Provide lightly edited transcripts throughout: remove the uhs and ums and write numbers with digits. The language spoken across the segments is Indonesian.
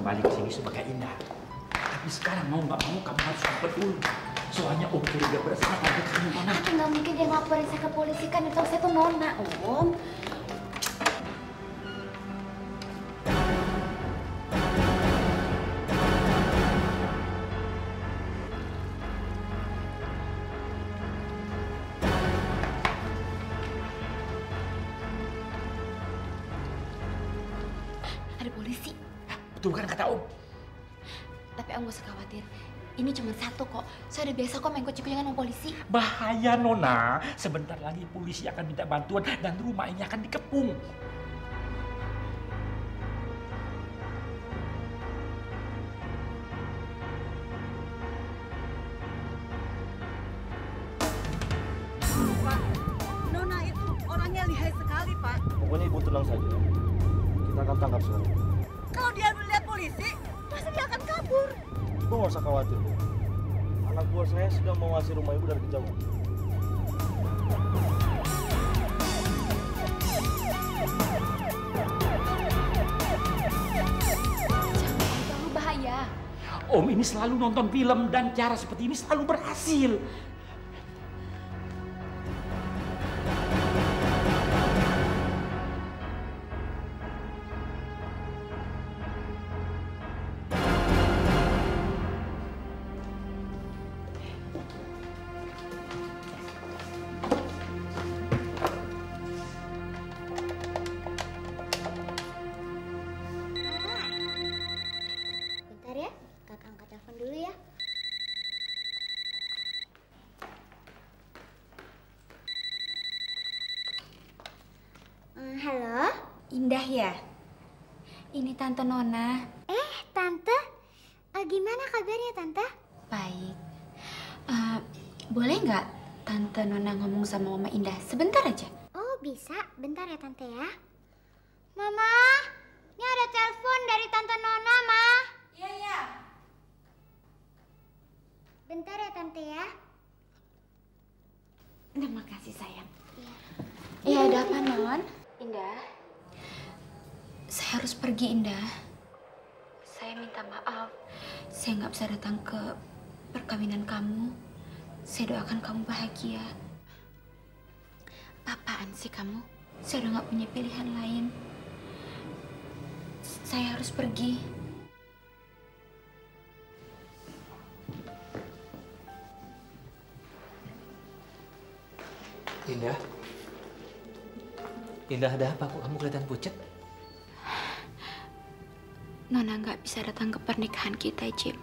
kembali ke sini sebagai Indah. Tapi sekarang mau nggak mau kamu harus lapor dulu. Soalnya Om curiga bersama tante kamu, Nona. Tapi nggak mungkin dia ngelaporin saya ke polisi kan, itu saya tuh Nona, Om. Ada polisi. Betul kan kata Om? Tapi Om gak usah khawatir. Ini cuma satu kok. Saya udah biasa kok main kucing-kucingan sama polisi. Bahaya, Nona. Sebentar lagi polisi akan minta bantuan dan rumah ini akan dikepung. Pak, Nona itu orangnya lihai sekali, Pak. Pokoknya ibu tenang saja. Kita akan tangkap sekarang. Kalau dia melihat polisi, pasti dia akan kabur. Ibu nggak usah khawatir, Bu. Anak buah saya sudah mengawasi rumah ibu dari kejauhan. Jangan, terlalu bahaya. Om ini selalu nonton film dan cara seperti ini selalu berhasil. Bentar ya, kakak angkat telepon dulu ya. Halo? Indah ya? Ini Tante Nona. Tante? Gimana kabarnya, Tante? Baik. Boleh nggak Tante Nona ngomong sama Mama Indah sebentar aja? Oh, bisa. Bentar ya, Tante ya. Mama, ini ada telepon dari Tante Nona, Ma. Iya, iya. Bentar ya, Tante ya. Terima kasih, sayang. Iya, ada apa, Non? Indah, saya harus pergi, Indah. Saya minta maaf. Saya nggak bisa datang ke perkawinan kamu. Saya doakan kamu bahagia. Apaan sih kamu? Saya udah nggak punya pilihan lain. Saya harus pergi. Indah? Indah, ada apa? Kok kamu kelihatan pucat? Nona nggak bisa datang ke pernikahan kita, Jim.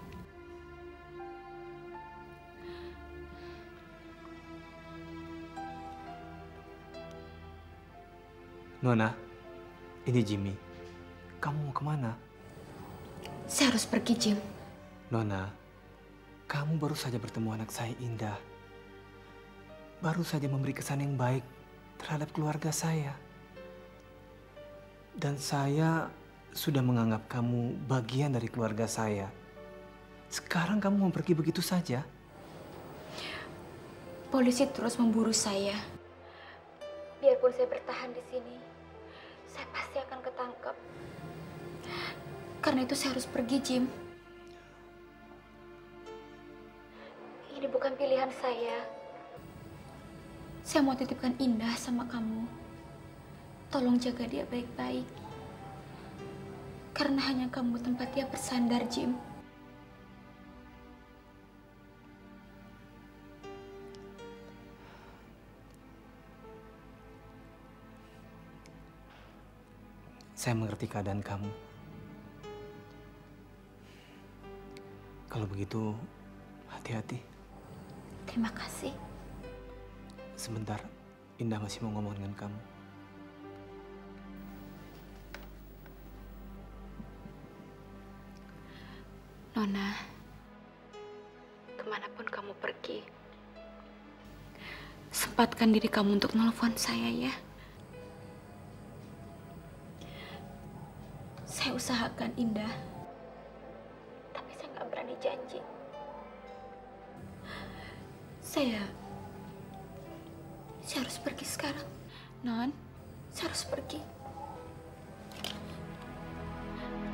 Nona, ini Jimmy. Kamu mau kemana? Saya harus pergi, Jim. Nona, kamu baru saja bertemu anak saya, Indah. Baru saja memberi kesan yang baik terhadap keluarga saya. Dan saya sudah menganggap kamu bagian dari keluarga saya. Sekarang kamu mau pergi begitu saja? Polisi terus memburu saya. Biarpun saya bertahan di sini, saya pasti akan ketangkep. Karena itu saya harus pergi, Jim. Ini bukan pilihan saya. Saya mau titipkan Indah sama kamu. Tolong jaga dia baik-baik. Karena hanya kamu tempat dia bersandar, Jim. Saya mengerti keadaan kamu. Kalau begitu, hati-hati. Terima kasih. Sebentar, Indah masih mau ngomong dengan kamu. Nona, kemanapun kamu pergi, sempatkan diri kamu untuk nelfon saya ya. Saya usahakan, Indah. Tapi saya nggak berani janji. Saya harus pergi sekarang. Non, saya harus pergi.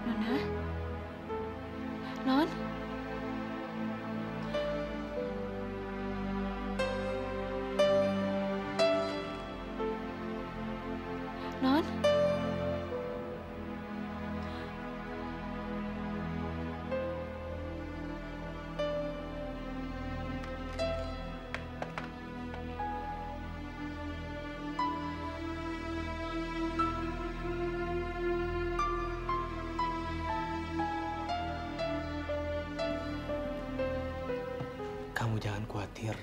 Nona, Kamu jangan khawatir.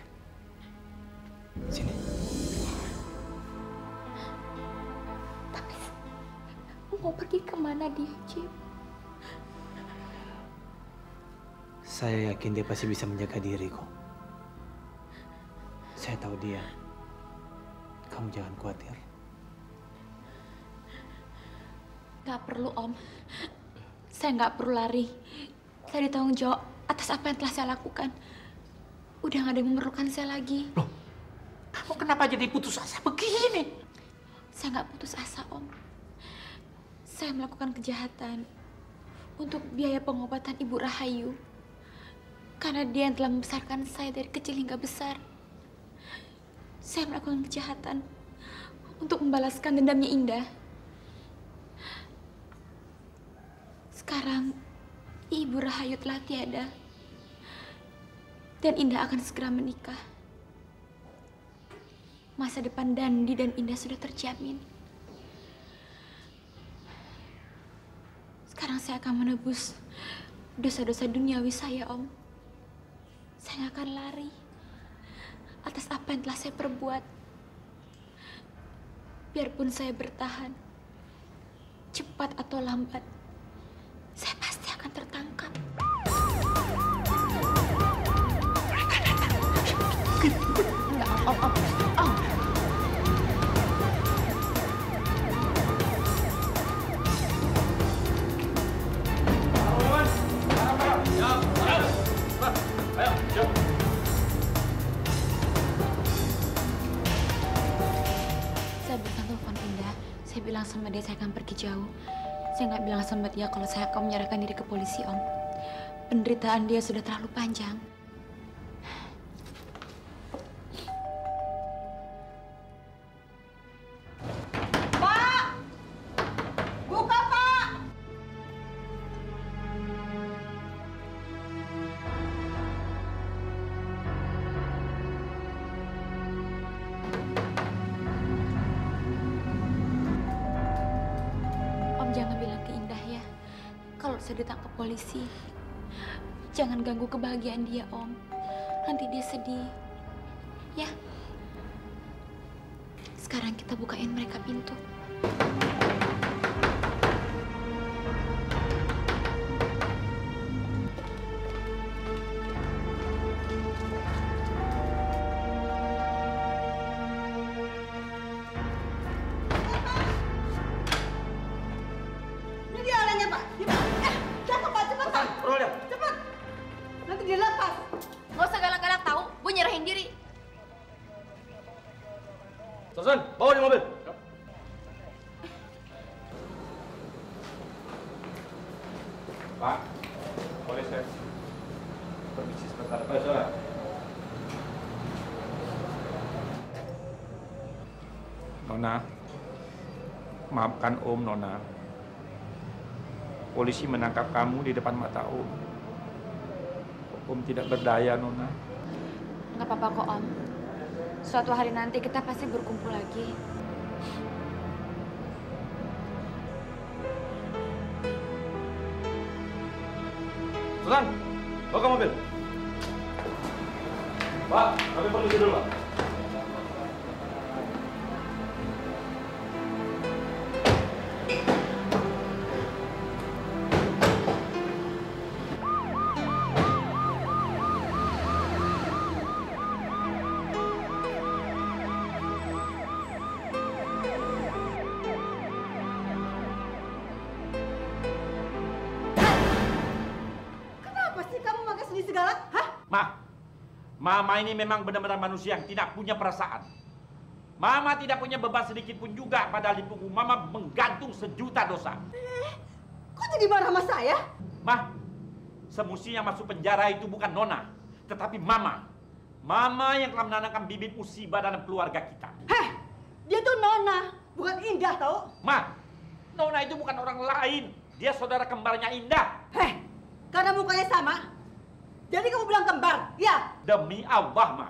Sini. Tapi mau pergi kemana dia, Jim? Saya yakin dia pasti bisa menjaga diri kok. Saya tahu dia. Kamu jangan khawatir. Gak perlu, Om. Saya nggak perlu lari. Saya ditanggung jawab atas apa yang telah saya lakukan. Udah nggak ada yang memerlukan saya lagi. Loh, kamu kenapa jadi putus asa begini? Saya nggak putus asa, Om. Saya melakukan kejahatan untuk biaya pengobatan Ibu Rahayu. Karena dia yang telah membesarkan saya dari kecil hingga besar. Saya melakukan kejahatan untuk membalaskan dendamnya Indah. Sekarang, Ibu Rahayu telah tiada. Dan Indah akan segera menikah. Masa depan Dandi dan Indah sudah terjamin. Sekarang saya akan menebus dosa-dosa duniawi saya, Om. Saya nggak akan lari atas apa yang telah saya perbuat. Biarpun saya bertahan, cepat atau lambat, saya pasti akan tertangkap. Enggak, Om. Saya bertanya telepon Indah. Saya bilang sama dia saya akan pergi jauh. Saya nggak bilang sama dia kalau saya akan menyerahkan diri ke polisi, Om. Penderitaan dia sudah terlalu panjang. Pak! Buka, Pak! Om jangan bilang ke Indah ya, kalau saya ditangkap polisi. Jangan ganggu kebahagiaan dia, Om. Nanti dia sedih. Ya. Sekarang kita bukain mereka pintu. Ini dia orangnya, Pak. Cepat, Pak, cepat, Pak. Roll ya. Cepat. Nanti dia lepas. Nggak usah galak-galak tahu, gue nyerahin diri. Susan, bawa di mobil. Pak, boleh saya permisi sebentar? Ayo, saudara. Nona, maafkan Om, Nona. Polisi menangkap kamu di depan mata Om. Om tidak berdaya, Nona. Nggak apa-apa kok, Om. Suatu hari nanti kita pasti berkumpul lagi. Susan, bawa ke mobil. Pak, kami permisi dulu, Pak. Kenapa sih kamu makan sedih segala? Hah? Mama ini memang benar-benar manusia yang tidak punya perasaan. Mama tidak punya beban sedikit pun juga, padahal di punggung Mama menggantung sejuta dosa. Kok jadi marah sama saya? Mah, semestinya masuk penjara itu bukan Nona, tetapi Mama. Mama yang telah menanamkan bibit musibah dalam keluarga kita. Heh, dia tuh Nona, bukan Indah, tau? Ma, Nona itu bukan orang lain. Dia saudara kembarnya Indah. Heh, karena mukanya sama, jadi kamu bilang kembar, ya? Demi Allah, Ma.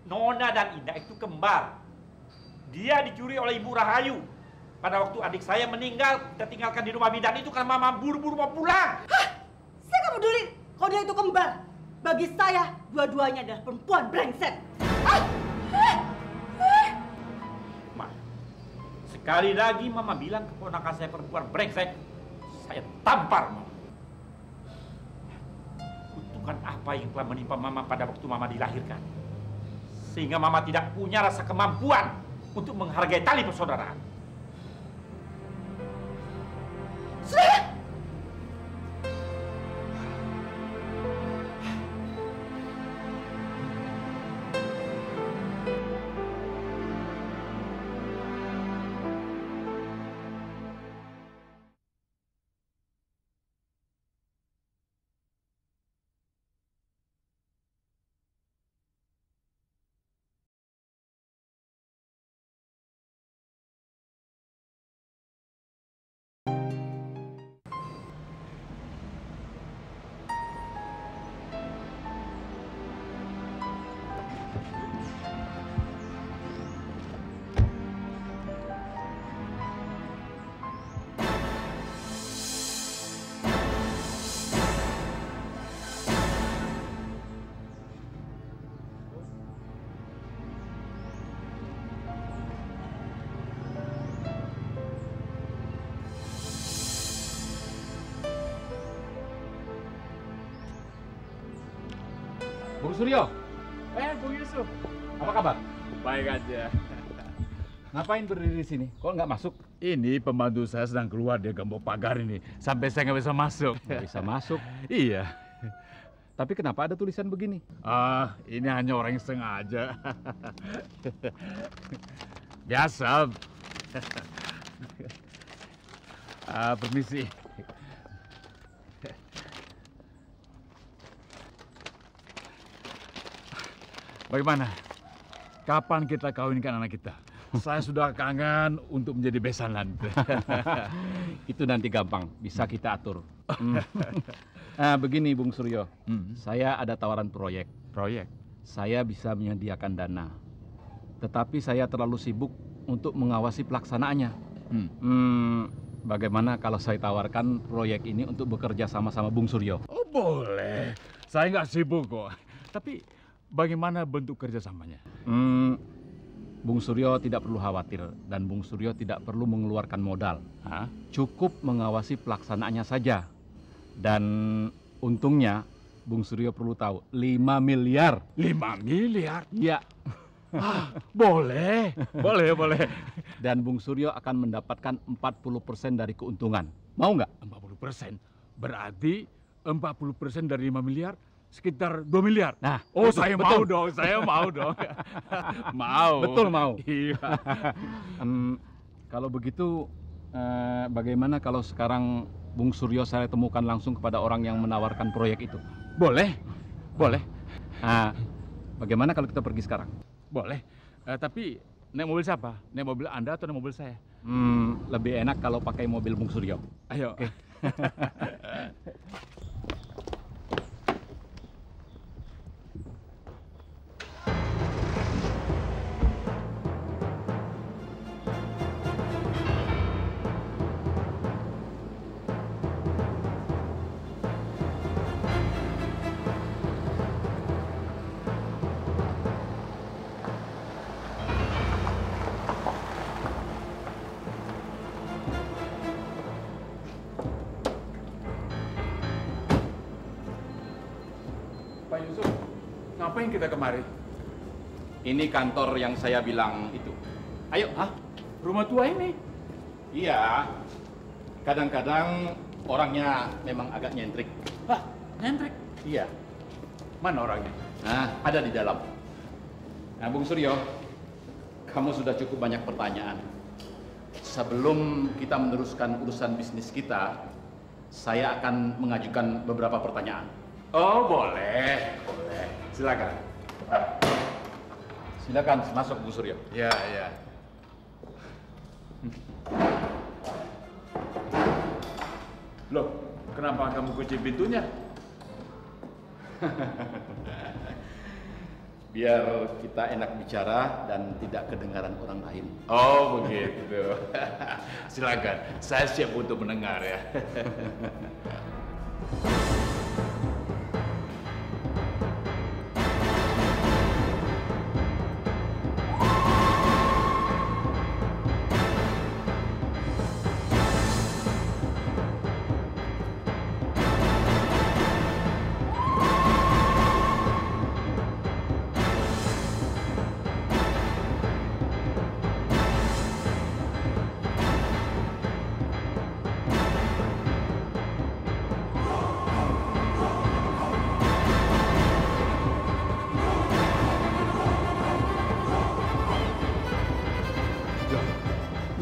Nona dan Indah itu kembar. Dia dicuri oleh Ibu Rahayu. Pada waktu adik saya meninggal, kita tinggalkan di rumah bidan itu karena Mama buru-buru mau pulang. Hah? Saya nggak peduli kalau dia itu kembar. Bagi saya, dua-duanya adalah perempuan brengsek. Ma, sekali lagi Mama bilang keponakan saya perempuan brengsek, saya tampar Mama. Kutukan apa yang telah menimpa Mama pada waktu Mama dilahirkan, sehingga Mama tidak punya rasa kemampuan untuk menghargai tali persaudaraan. Sudah! Bung Suryo, Bung Yusuf. apa kabar? Baik aja. Ngapain berdiri di sini? Kok nggak masuk? Ini pembantu saya sedang keluar, dia gembok pagar ini. Sampai saya nggak bisa masuk. Nggak bisa masuk. Iya. Tapi kenapa ada tulisan begini? Ini hanya orang yang sengaja. Biasa. Permisi. Bagaimana? Kapan kita kawinkan anak kita? Saya sudah kangen untuk menjadi besanan. Itu nanti gampang, bisa kita atur. Begini Bung Suryo, saya ada tawaran proyek. Proyek? Saya bisa menyediakan dana. Tetapi saya terlalu sibuk untuk mengawasi pelaksanaannya. Bagaimana kalau saya tawarkan proyek ini untuk bekerja sama-sama Bung Suryo? Oh boleh, saya nggak sibuk kok. Tapi bagaimana bentuk kerjasamanya? Bung Suryo tidak perlu khawatir dan Bung Suryo tidak perlu mengeluarkan modal. Cukup mengawasi pelaksanaannya saja. Dan untungnya Bung Suryo perlu tahu 5 miliar. 5 miliar? Iya. Boleh, boleh. Dan Bung Suryo akan mendapatkan 40% dari keuntungan. Mau nggak? 40%? Berarti 40% dari 5 miliar sekitar 2 miliar. Nah, oh betul, saya betul. mau dong, saya mau dong. Mau. Betul mau. Iya. Kalau begitu, bagaimana kalau sekarang Bung Suryo saya temukan langsung kepada orang yang menawarkan proyek itu? Boleh, boleh. Bagaimana kalau kita pergi sekarang? Boleh. Tapi naik mobil siapa? Naik mobil Anda atau naik mobil saya? Lebih enak kalau pakai mobil Bung Suryo. Ayo. Oke. Pak Yusuf, ngapain kita kemari? Ini kantor yang saya bilang itu. Ayo. Rumah tua ini? Iya. Kadang-kadang orangnya memang agak nyentrik. Nyentrik? Iya. Mana orangnya? Ada di dalam. Bung Suryo, kamu sudah cukup banyak pertanyaan. Sebelum kita meneruskan urusan bisnis kita, saya akan mengajukan beberapa pertanyaan. Oh, boleh. Silakan. Silakan masuk, Bung Suryo. Ya. Loh, kenapa kamu kunci pintunya? Biar kita enak bicara dan tidak kedengaran orang lain. Oh, begitu. Silakan, saya siap untuk mendengar ya.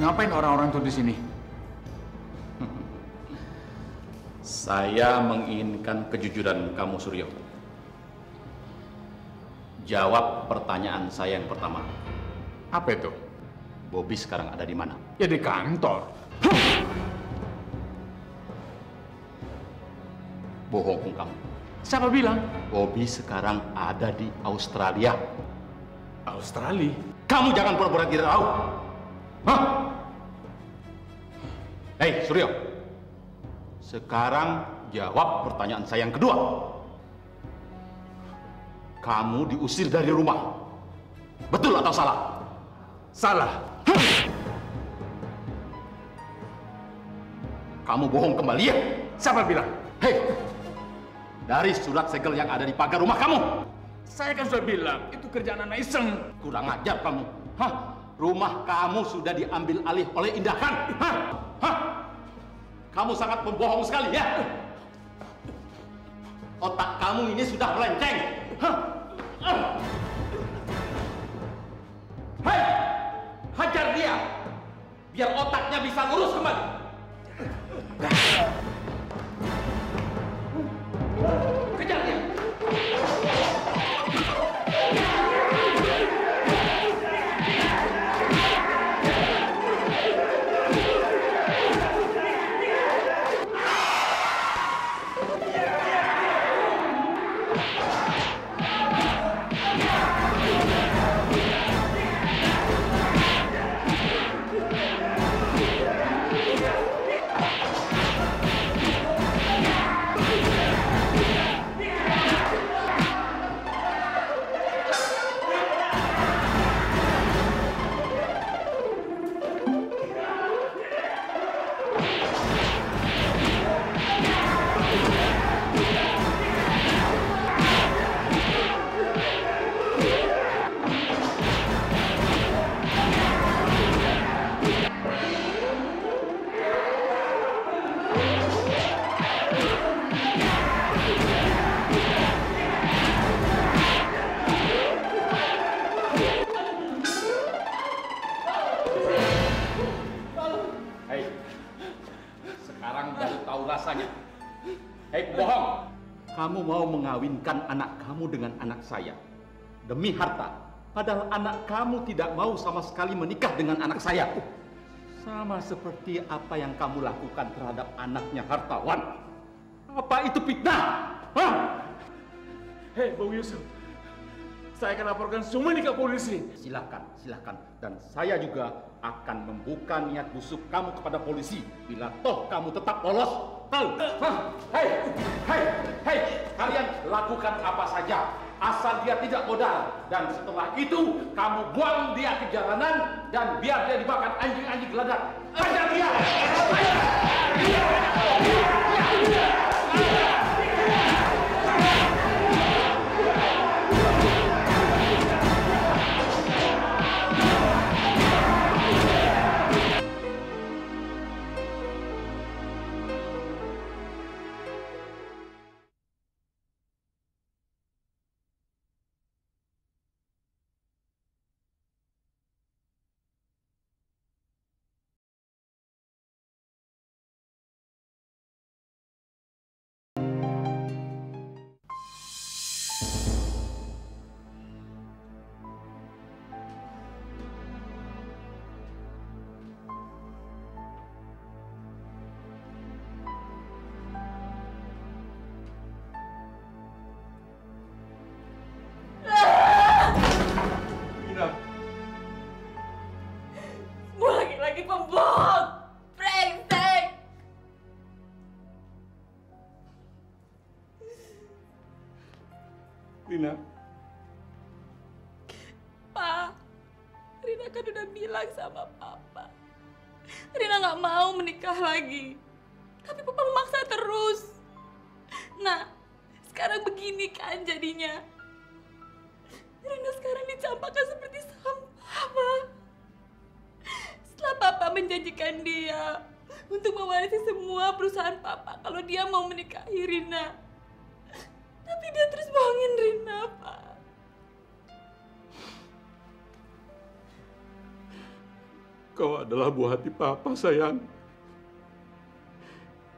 Ngapain orang-orang itu di sini? Saya menginginkan kejujuran kamu, Suryo. Jawab pertanyaan saya yang pertama. Apa itu? Bobby sekarang ada di mana? Ya di kantor. Bohong kamu. Siapa bilang? Bobby sekarang ada di Australia. Australia? Kamu jangan pura-pura tidak tahu. Hah? Hei, Suryo. Sekarang jawab pertanyaan saya yang kedua. Kamu diusir dari rumah. Betul atau salah? Salah. Kamu bohong kembali ya? Siapa bilang? Hei, dari surat segel yang ada di pagar rumah kamu. Saya kan sudah bilang, itu kerjaan anak iseng. Kurang ajar kamu. Hah? Rumah kamu sudah diambil alih oleh Indakan. Hah? Hah? Kamu sangat pembohong sekali ya. Otak kamu ini sudah melenceng. Hah? Hei, hajar dia. Biar otaknya bisa lurus kembali. Kejar dia. Hei pembohong, kamu mau mengawinkan anak kamu dengan anak saya demi harta, padahal anak kamu tidak mau sama sekali menikah dengan anak saya. Sama seperti apa yang kamu lakukan terhadap anaknya hartawan. Apa itu fitnah? Hah? Hei, Bang Yusuf, saya akan laporkan semua ini ke polisi. Silakan, silakan. Dan saya juga akan membuka niat busuk kamu kepada polisi bila toh kamu tetap lolos. Tahu? Hei, hei, hei, kalian lakukan apa saja asal dia tidak modal. Dan setelah itu kamu buang dia ke jalanan dan biar dia dimakan anjing-anjing geladak. Ajar dia! Lagi pembohong, brengsek. Rina. Pa, Rina kan udah bilang sama Papa. Rina nggak mau menikah lagi. Tapi Papa memaksa terus. Nah, sekarang begini kan jadinya. Rina sekarang dicampakkan seperti sampah, Pa. Setelah Papa menjanjikan dia untuk mewarisi semua perusahaan Papa kalau dia mau menikahi Rina. Tapi dia terus bohongin Rina, Pak. kau adalah buah hati Papa, sayang.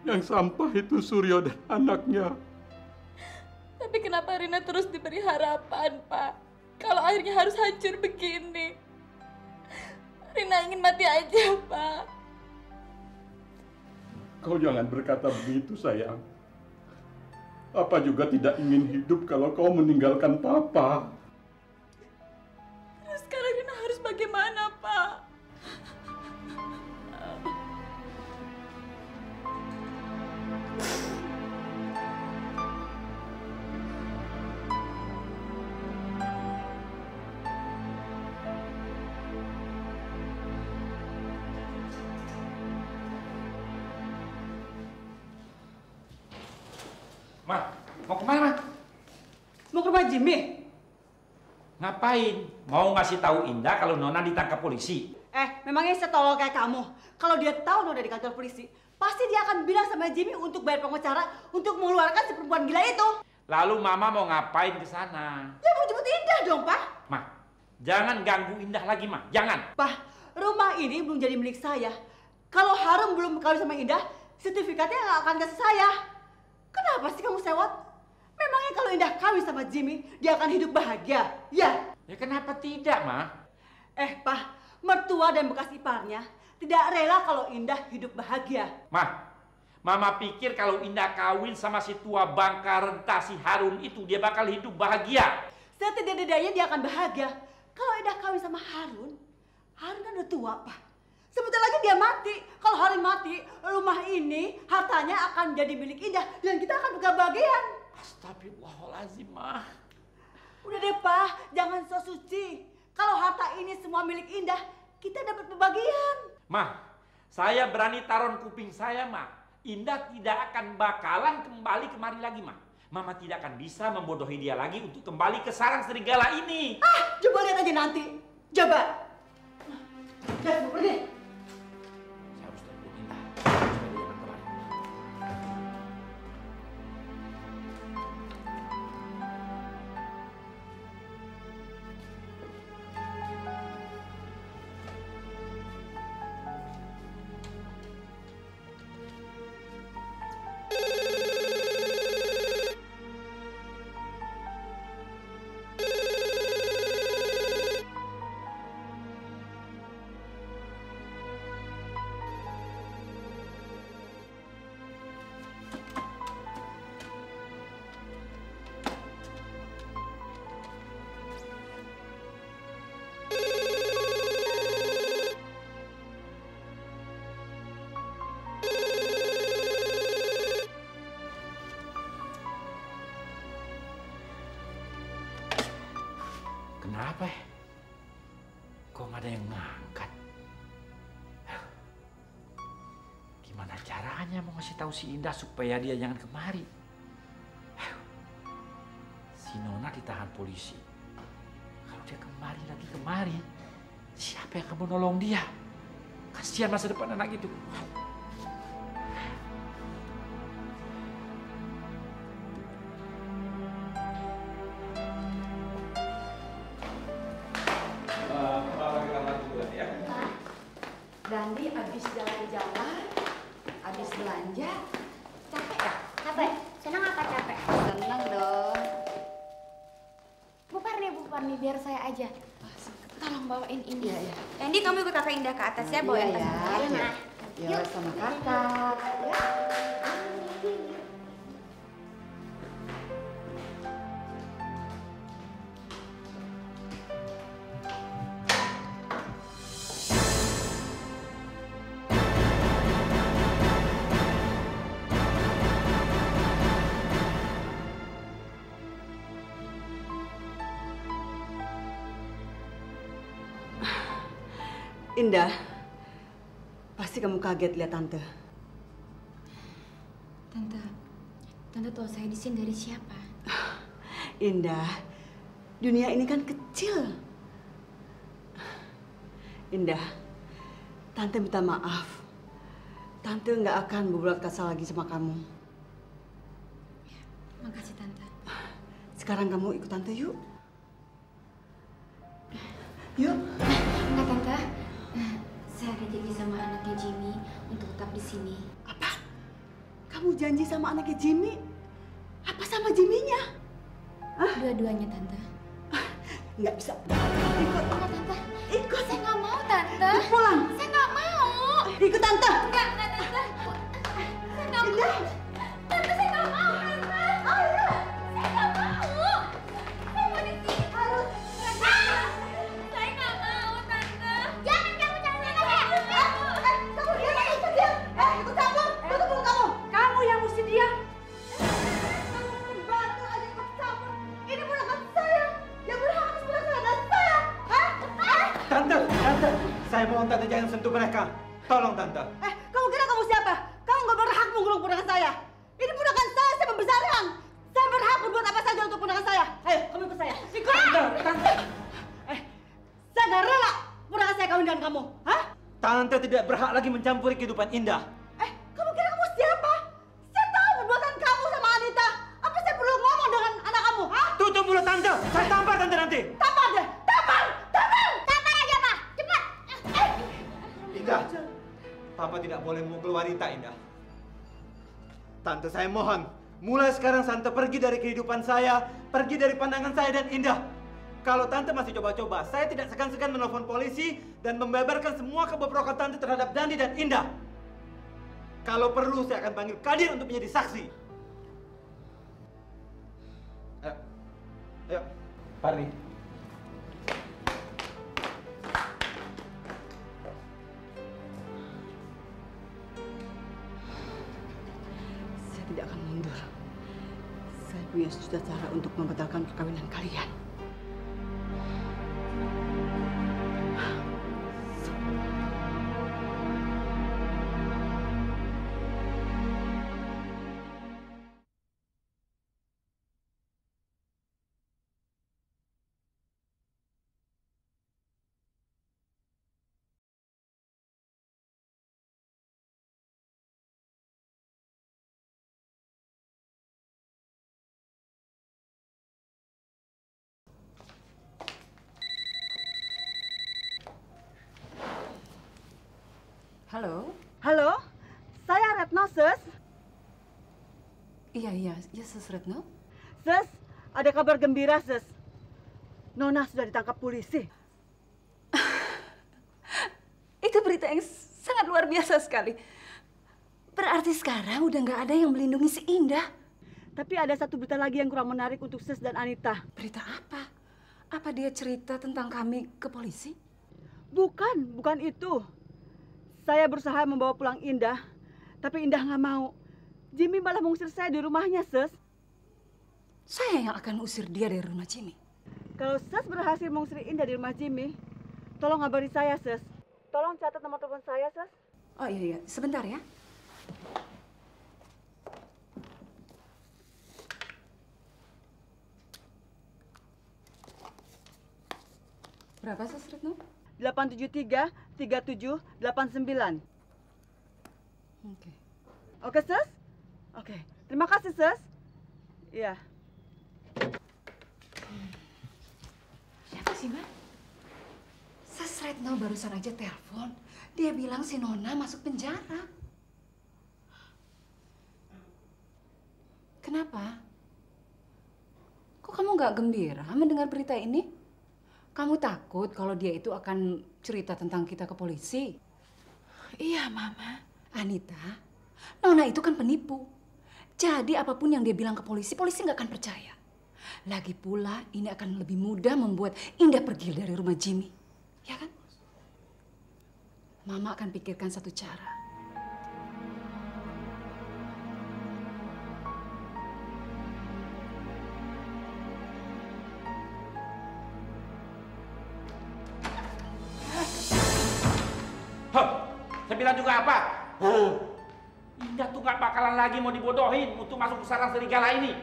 Yang sampah itu Suryo dan anaknya. Tapi kenapa Rina terus diberi harapan, Pak? Kalau akhirnya harus hancur begini. Rina ingin mati aja, Pak. Kau jangan berkata begitu, sayang. Papa juga tidak ingin hidup kalau kau meninggalkan Papa. Terus sekarang Rina harus bagaimana, Pak? Ma, mau kemana, Ma? Mau ke rumah Jimmy? Ngapain? Mau ngasih tahu Indah kalau Nona ditangkap polisi? Memangnya setolol kayak kamu? Kalau dia tahu Nona di kantor polisi, pasti dia akan bilang sama Jimmy untuk bayar pengacara untuk mengeluarkan si perempuan gila itu. Lalu Mama mau ngapain ke sana? Ya mau jemput Indah dong, Pak. Ma, jangan ganggu Indah lagi, Ma. Jangan. Pak, rumah ini belum jadi milik saya. Kalau Harum belum kawin sama Indah, sertifikatnya nggak akan kasih saya. Kenapa sih kamu sewot? Memangnya kalau Indah kawin sama Jimmy, dia akan hidup bahagia, ya? Ya kenapa tidak, Ma? Pak, mertua dan bekas iparnya tidak rela kalau Indah hidup bahagia. Ma, Mama pikir kalau Indah kawin sama si tua bangka renta si Harun itu, dia bakal hidup bahagia. Setidak-tidaknya dia akan bahagia. Kalau Indah kawin sama Harun, Harun kan udah tua, Pak. Sebentar lagi dia mati. Kalau Harun mati, rumah ini hartanya akan jadi milik Indah dan kita akan kebahagiaan. Astagfirullahaladzim, Ma. Udah deh, Pak, jangan so suci. Kalau harta ini semua milik Indah, kita dapat pembagian. Ma, saya berani taruh kuping saya, Ma. Indah tidak akan bakalan kembali kemari lagi, Ma. Mama tidak akan bisa membodohi dia lagi untuk kembali ke sarang serigala ini. Coba lihat aja nanti. Coba. Udah, pergi. Saya harus telepon Indah. Supaya dia jangan kemari. Kenapa ya? Kok nggak ada yang ngangkat? Gimana caranya mau ngasih tahu si Indah supaya dia jangan kemari? Si Nona ditahan polisi. Kalau dia kemari lagi kemari, siapa yang akan menolong dia? Kasihan masa depan anak itu. Dandi abis jalan-jalan, abis belanja, capek ya? Capek? Senang apa capek? Seneng dong. Bu Parni, biar saya aja. Tolong bawain ini. Iya, iya. Andy, kamu ikut kakak Indah ke atas ya, bawain Iya, tas. ya. Yuk sama kakak. Ya. Indah, pasti kamu kaget lihat Tante. Tante tahu saya di sini dari siapa? Indah, dunia ini kan kecil. Indah, Tante minta maaf. Tante nggak akan berbuat kasar lagi sama kamu. Makasih Tante. Sekarang kamu ikut Tante yuk. Yuk. Enggak Tante, Saya ada janji sama anaknya Jimmy untuk tetap di sini. Apa? Kamu janji sama anaknya Jimmy? Apa sama Jimmy-nya? Dua-duanya, Tante. Nggak bisa. Ikut. Enggak, Tante. Ikut. Saya nggak mau, Tante. Pulang. Saya nggak mau. Ikut Tante. Enggak, Tante. Saya nggak mau. Tante, saya nggak mau, Tante. Ayo. Saya nggak mau. Saya mau di sini. Harus. Saya nggak mau, Tante. Jangan kamu jangan Kamu diam aja, ikut dia. Ikut campur. Tutup mulut kamu. Kamu yang mesti diam. Kamu bantu aja ikut campur. Ini ponakan saya. Yang berhak atas perasaan saya. Tante, saya mohon Tante jangan sentuh mereka. Tolong Tante. Kamu kira kamu siapa? Kamu nggak berhak menggulung ponakan saya. Ini ponakan saya membesarkan. Saya berhak berbuat apa saja untuk ponakan saya. Ayo, kamu ikut saya. Ikut. Tante. Saya nggak rela ponakan saya kawin dengan kamu. Tante tidak berhak lagi mencampuri kehidupan Indah. Kamu kira kamu siapa? Saya tahu perbuatan kamu sama Anita. Apa saya perlu ngomong dengan anak kamu? Tutup mulut Tante. Saya tampar Tante nanti. Tampar deh, tampar. Tampar aja, Pak. Cepat. Indah, Papa tidak boleh memukul wanita, Indah. Tante, saya mohon, mulai sekarang Tante pergi dari kehidupan saya, pergi dari pandangan saya dan Indah. Kalau Tante masih coba-coba, saya tidak segan-segan menelpon polisi dan membeberkan semua kebobrokan Tante terhadap Dandi dan Indah. Kalau perlu, saya akan panggil Kadir untuk menjadi saksi. Ayo, Pardi. Saya tidak akan mundur. Saya punya sejuta cara untuk membatalkan perkawinan kalian. Halo? Halo, saya Retno, Sus. Iya, Sus Retno. Sus, ada kabar gembira, Sus. Nona sudah ditangkap polisi. Itu berita yang sangat luar biasa sekali. Berarti sekarang udah nggak ada yang melindungi si Indah. Tapi ada satu berita lagi yang kurang menarik untuk Sus dan Anita. Berita apa? Apa dia cerita tentang kami ke polisi? Bukan itu. Saya berusaha membawa pulang Indah, tapi Indah nggak mau. Jimmy malah mengusir saya di rumahnya, Sus. Saya yang akan usir dia dari rumah Jimmy. Kalau Sus berhasil mengusir Indah di rumah Jimmy, tolong kabari saya, Sus. Tolong catat nomor telepon saya, Sus. Oh iya, sebentar ya. Berapa, Sus Retno? 873-3789. Oke. Oke, Sus? Oke. Terima kasih, Sus. Iya. Siapa sih, Ma? Sus Retno barusan aja telepon. Dia bilang si Nona masuk penjara. Kenapa? Kok kamu nggak gembira mendengar berita ini? Kamu takut kalau dia itu akan cerita tentang kita ke polisi? Iya, Mama. Anita, Nona itu kan penipu. Jadi apapun yang dia bilang ke polisi, polisi nggak akan percaya. Lagi pula ini akan lebih mudah membuat Indah pergi dari rumah Jimmy. Ya kan? Mama akan pikirkan satu cara. Saya bilang juga apa? Indah tuh nggak bakalan lagi mau dibodohin untuk masuk ke sarang serigala ini.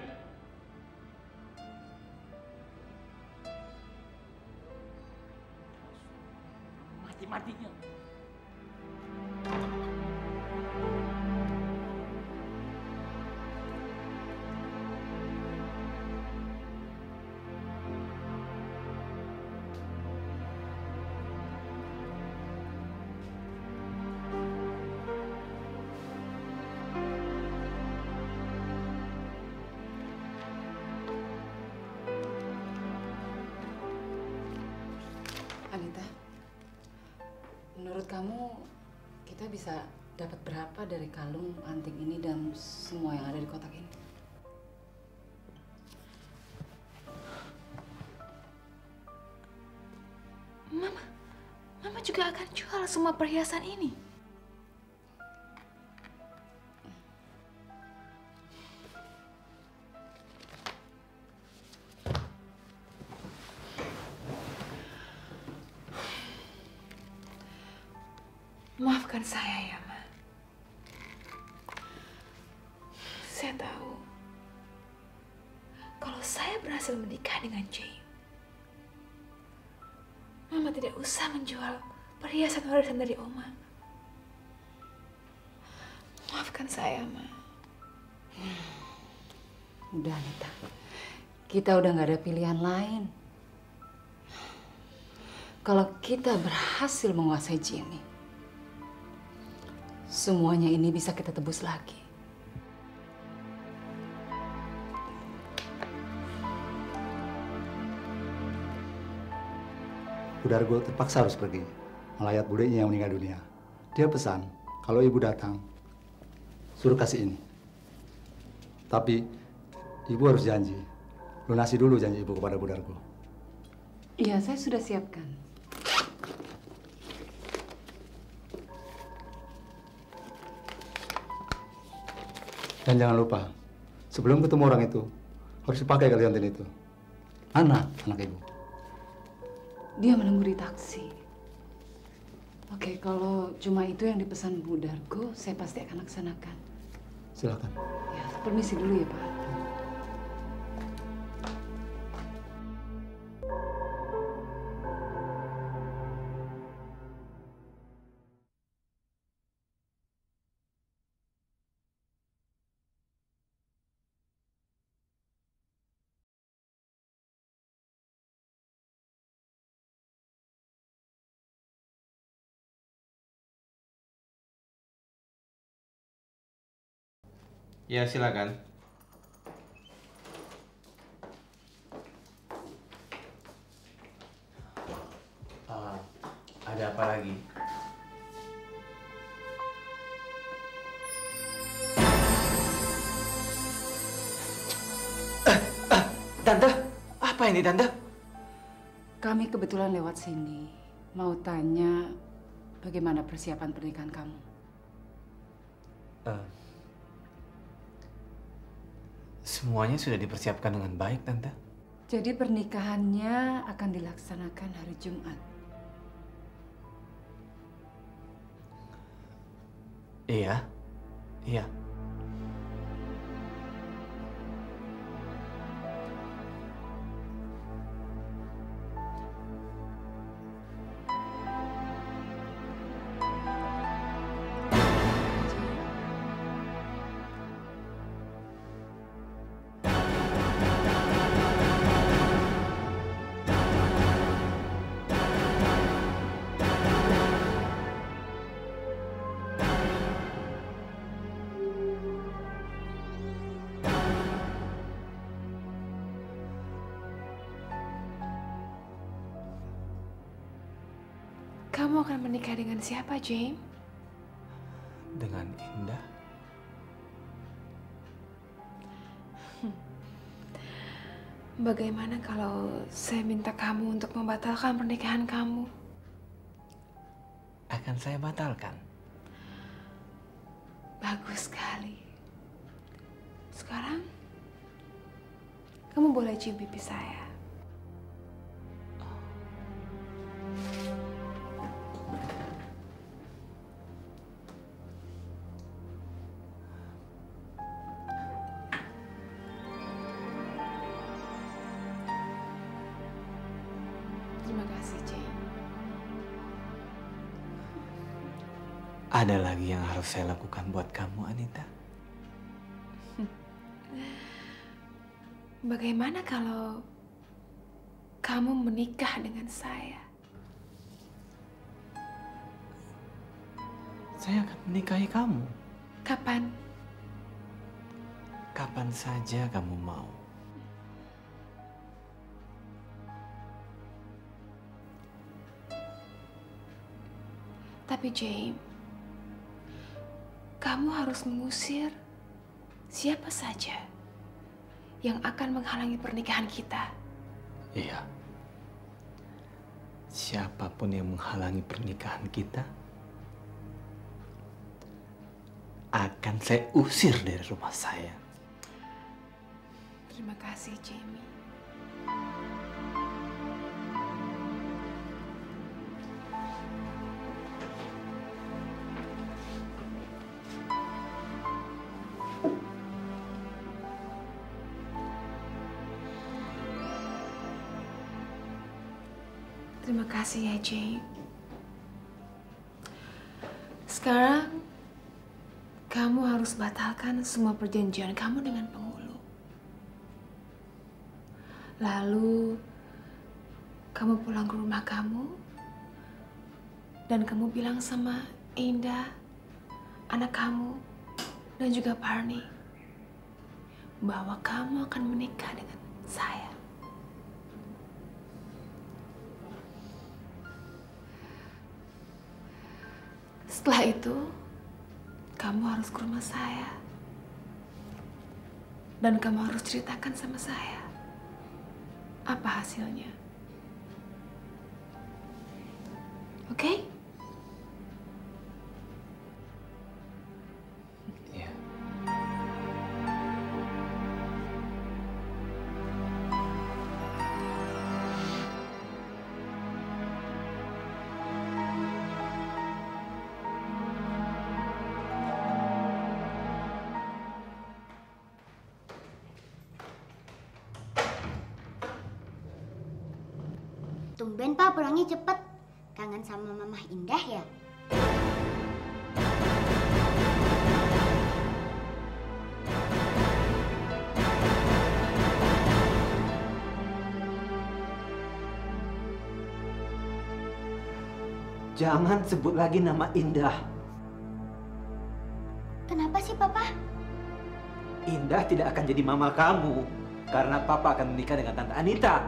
Mati-matinya. Anita, menurut kamu kita bisa dapat berapa dari kalung anting ini dan semua yang ada di kotak ini? Mama juga akan jual semua perhiasan ini. Maafkan saya ya, Ma. Saya tahu kalau saya berhasil menikah dengan James, Mama tidak usah menjual perhiasan warisan dari Oma. Maafkan saya, Ma. Udah, Anita. Kita udah nggak ada pilihan lain. Kalau kita berhasil menguasai Jimmy, semuanya ini bisa kita tebus lagi. Budargo terpaksa harus pergi melayat budenya yang meninggal dunia. Dia pesan kalau ibu datang, suruh kasih ini. Tapi ibu harus janji, lunasi dulu janji ibu kepada Budargo. Iya, saya sudah siapkan. Dan jangan lupa, sebelum ketemu orang itu, harus dipakai kaliontin itu. Mana anak ibu? Dia menunggu di taksi. Oke, kalau cuma itu yang dipesan Bu Dargo, saya pasti akan laksanakan. Silakan. Ya, permisi dulu ya, Pak. Ya, silakan. Ada apa lagi? Tante, apa ini Tante? Kami kebetulan lewat sini. Mau tanya bagaimana persiapan pernikahan kamu? Semuanya sudah dipersiapkan dengan baik, Tante. Jadi pernikahannya akan dilaksanakan hari Jumat. Iya, iya. Kamu akan menikah dengan siapa, James? Dengan Indah. Bagaimana kalau saya minta kamu untuk membatalkan pernikahan kamu? Akan saya batalkan. Bagus sekali. Sekarang, kamu boleh cium pipi saya. Terima kasih, Jane. Ada lagi yang harus saya lakukan buat kamu, Anita? Bagaimana kalau kamu menikah dengan saya? Saya akan menikahi kamu. Kapan? Kapan saja kamu mau. Tapi James, kamu harus mengusir siapa saja yang akan menghalangi pernikahan kita. Iya. Siapapun yang menghalangi pernikahan kita akan saya usir dari rumah saya. Terima kasih, Jamie. Terima kasih ya, Jane. Sekarang, kamu harus batalkan semua perjanjian kamu dengan penghulu. Lalu, kamu pulang ke rumah kamu, dan kamu bilang sama Indah, anak kamu, dan juga Barney, bahwa kamu akan menikah dengan saya. Setelah itu, kamu harus ke rumah saya. Dan kamu harus ceritakan sama saya apa hasilnya. Oke? Iya. Tumben Pak pulangnya cepet. Kangen sama Mama Indah ya? Jangan sebut lagi nama Indah. Kenapa sih Papa? Indah tidak akan jadi mama kamu karena Papa akan menikah dengan Tante Anita.